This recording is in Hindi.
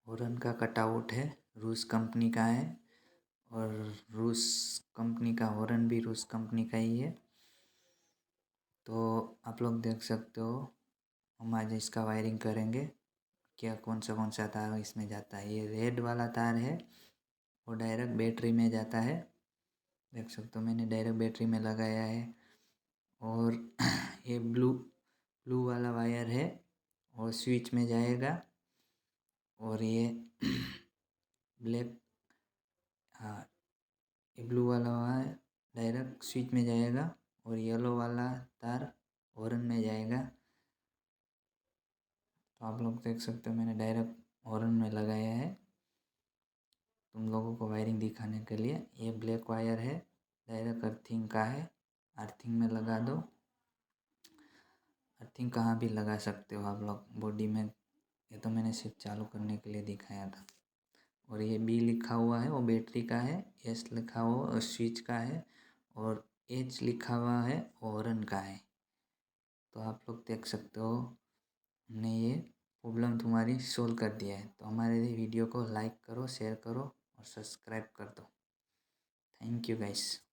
हॉर्न का कटआउट है, रूस कंपनी का है और रूस कंपनी का हॉर्न भी रूस कंपनी का ही है। तो आप लोग देख सकते हो। हम आज इसका वायरिंग करेंगे, क्या कौन सा तार इसमें जाता है। ये रेड वाला तार है वो डायरेक्ट बैटरी में जाता है, देख सकते हो मैंने डायरेक्ट बैटरी में लगाया है। और ये ब्लू वाला वायर है और स्विच में जाएगा। और ये ब्लैक, हाँ, ये ब्लू वाला वायर डायरेक्ट स्विच में जाएगा और येलो वाला तार हॉर्न में जाएगा। तो आप लोग देख सकते हो मैंने डायरेक्ट हॉर्न में लगाया है तुम लोगों को वायरिंग दिखाने के लिए। ये ब्लैक वायर है, डायरेक्ट अर्थिंग का है, अर्थिंग में लगा दो। अर्थिंग कहाँ भी लगा सकते हो आप लोग बॉडी में, ये तो मैंने सिर्फ चालू करने के लिए दिखाया था। और ये बी लिखा हुआ है वो बैटरी का है, एस लिखा हुआ स्विच का है और एच लिखा हुआ है हॉर्न का है। तो आप लोग देख सकते हो हमने ये प्रॉब्लम तुम्हारी सोल्व कर दिया है। तो हमारे वीडियो को लाइक करो, शेयर करो और सब्सक्राइब कर दो। Thank you guys.